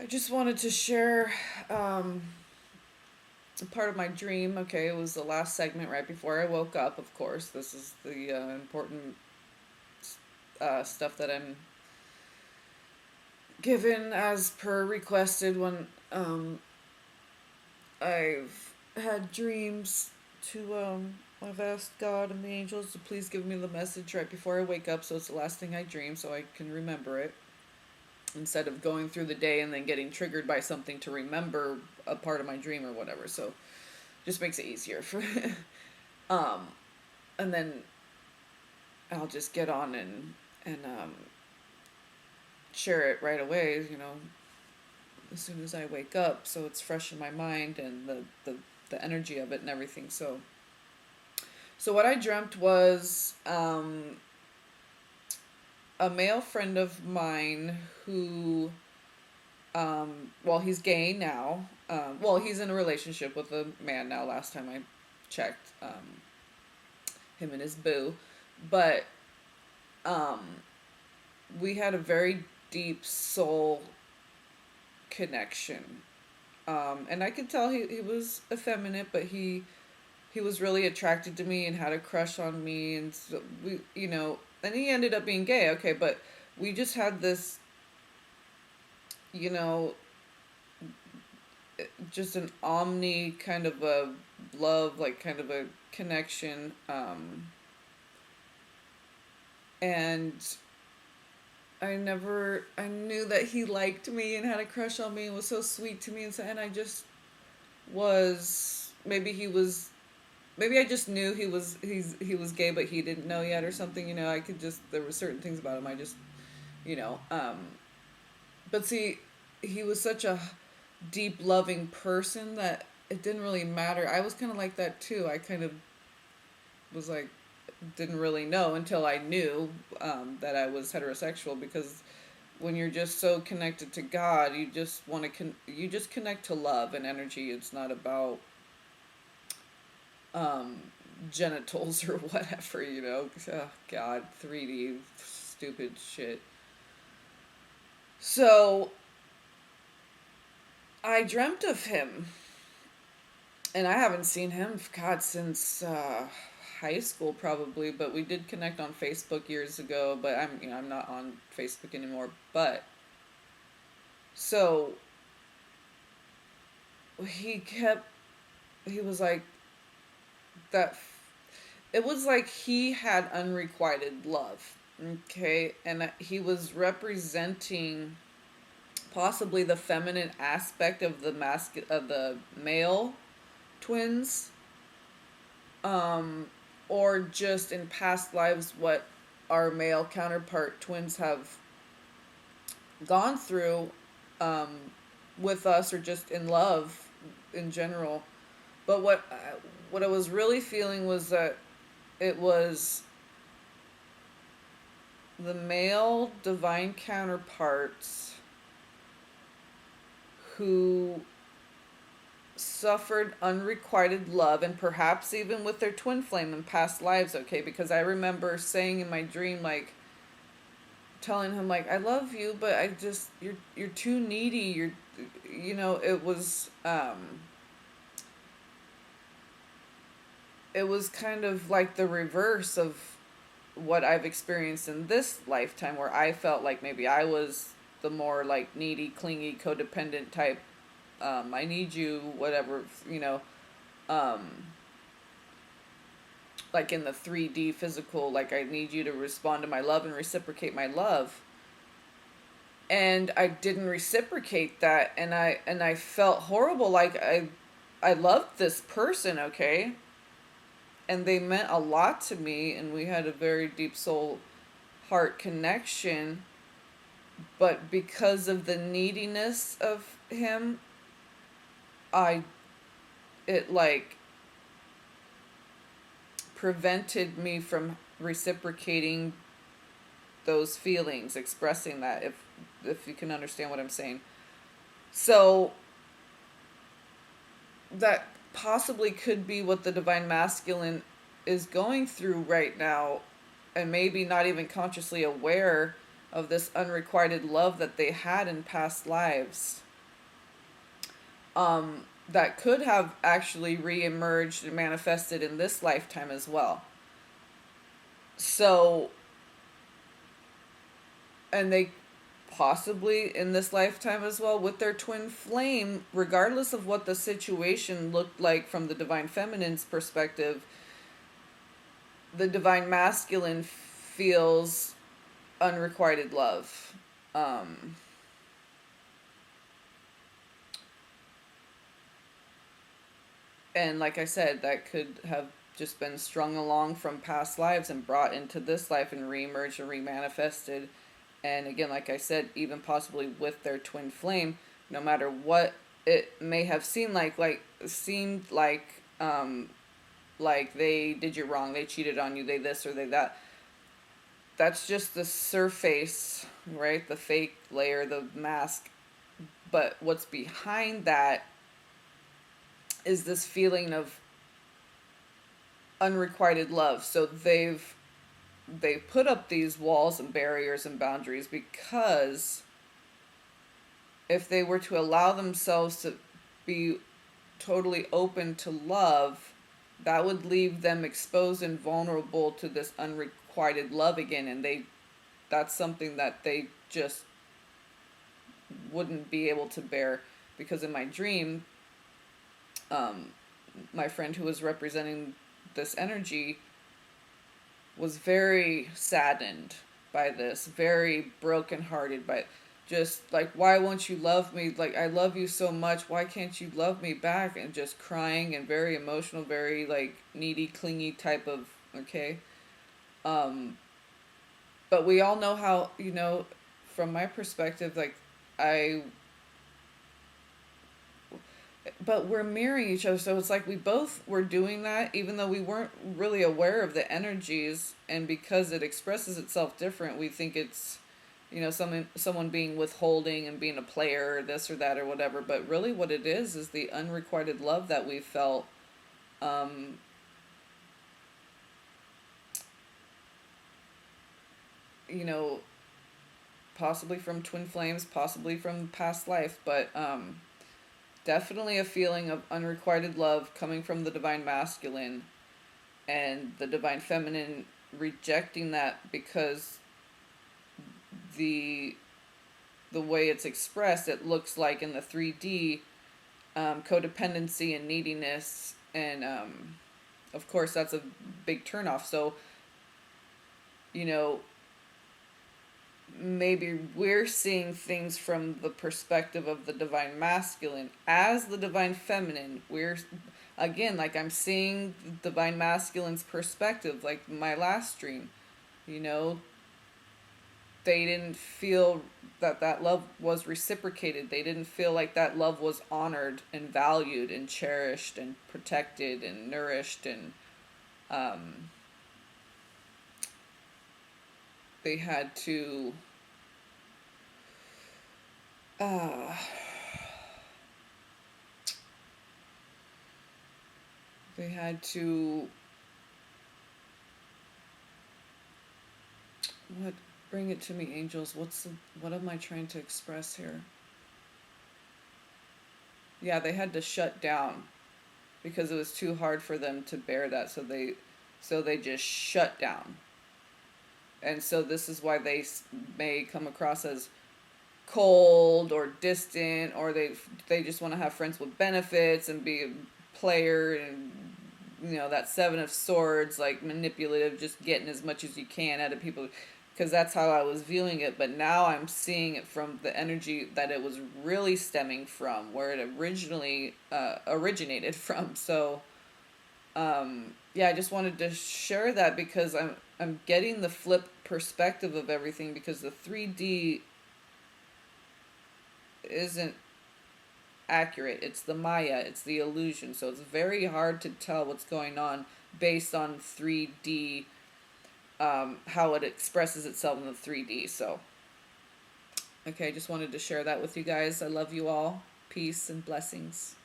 I just wanted to share a part of my dream. Okay, it was the last segment right before I woke up, of course. This is the important stuff that I'm given as per requested when I've had dreams to. I've asked God and the angels to please give me the message right before I wake up so it's the last thing I dream so I can remember it instead of going through the day and then getting triggered by something to remember a part of my dream or whatever. So just makes it easier for um and then I'll just get on and share it right away, as soon as I wake up so it's fresh in my mind and the energy of it and everything. So what I dreamt was a male friend of mine who well, he's gay now. Well, he's in a relationship with a man now. Last time I checked, him and his boo, but um, we had a very deep soul connection, and I could tell he was effeminate, but he was really attracted to me and had a crush on me, and so and he ended up being gay. Okay, but we just had this, you know, just an omni kind of a love, like kind of a connection. And I knew that he liked me and had a crush on me and was so sweet to me. And I just was, maybe I just knew he was gay, but he didn't know yet or something. I could just, there were certain things about him. I just, you know, um, but see, he was such a deep loving person that it didn't really matter. I was kind of like that too. I kind of was like, didn't really know until I knew that I was heterosexual, because when you're just so connected to God, you just want to you just connect to love and energy. It's not about um, genitals or whatever. Oh, God, 3D stupid shit. So I dreamt of him, and I haven't seen him, God, since high school probably. But we did connect on Facebook years ago. But I'm not on Facebook anymore. But so he kept he was like that. It was like he had unrequited love. Okay, and he was representing possibly the feminine aspect of the male twins, um, or just in past lives what our male counterpart twins have gone through, um, with us, or just in love in general. But what I was really feeling was that it was the male divine counterparts who suffered unrequited love, and perhaps even with their twin flame in past lives. Okay, because I remember saying in my dream, like, telling him, like, I love you, but I just, you're too needy. It was it was kind of like the reverse of what I've experienced in this lifetime, where I felt like maybe I was the more like needy, clingy, codependent type. I need you, whatever, um, like in the 3D physical, like I need you to respond to my love and reciprocate my love. And I didn't reciprocate that, and I felt horrible. Like I loved this person, okay, and they meant a lot to me, and we had a very deep soul heart connection. But because of the neediness of him, I it like prevented me from reciprocating those feelings, expressing that, if you can understand what I'm saying. So that possibly could be what the divine masculine is going through right now, and maybe not even consciously aware of this unrequited love that they had in past lives. that could have actually re-emerged and manifested in this lifetime as well. So, and they possibly in this lifetime as well with their twin flame, regardless of what the situation looked like from the divine feminine's perspective, the divine masculine feels unrequited love. Um, and like I said, that could have just been strung along from past lives and brought into this life and reemerged and remanifested. And again, like I said, even possibly with their twin flame, no matter what it may have seemed like they did you wrong, they cheated on you, they this or they that. That's just the surface, right? The fake layer, the mask. But what's behind that is this feeling of unrequited love. So they've put up these walls and barriers and boundaries because if they were to allow themselves to be totally open to love, that would leave them exposed and vulnerable to this unrequited love again, and that's something that they just wouldn't be able to bear. Because in my dream, um, my friend who was representing this energy was very saddened by this, very brokenhearted by it. Just like, why won't you love me? Like, I love you so much. Why can't you love me back? And just crying and very emotional, very like needy, clingy type of, okay. Um, but we all know how, from my perspective, like, I but we're mirroring each other, so it's like we both were doing that even though we weren't really aware of the energies, and because it expresses itself different, we think it's someone being withholding and being a player or this or that or whatever, but really what it is the unrequited love that we felt, um you know possibly from twin flames, possibly from past life, but definitely a feeling of unrequited love coming from the divine masculine, and the divine feminine rejecting that because the the way it's expressed, it looks like in the 3D, codependency and neediness, and of course that's a big turnoff. So you know maybe we're seeing things from the perspective of the divine masculine. As the divine feminine, we're, again, like, I'm seeing the divine masculine's perspective, like my last dream. you know they didn't feel that love was reciprocated. They didn't feel like that love was honored and valued and cherished and protected and nourished, and um, they had to uh, they had to what bring it to me, angels. What am I trying to express here? Yeah, they had to shut down because it was too hard for them to bear that, so they just shut down. And so this is why they may come across as cold or distant, or they just want to have friends with benefits and be a player, and that seven of swords, like manipulative, just getting as much as you can out of people, because that's how I was viewing it. But now I'm seeing it from the energy that it was really stemming from, where it originally originated from. So yeah, I just wanted to share that because I'm getting the flip perspective of everything, because the 3D isn't accurate. It's the Maya, it's the illusion. So it's very hard to tell what's going on based on 3D, how it expresses itself in the 3D. So, okay, just wanted to share that with you guys. I love you all. Peace and blessings.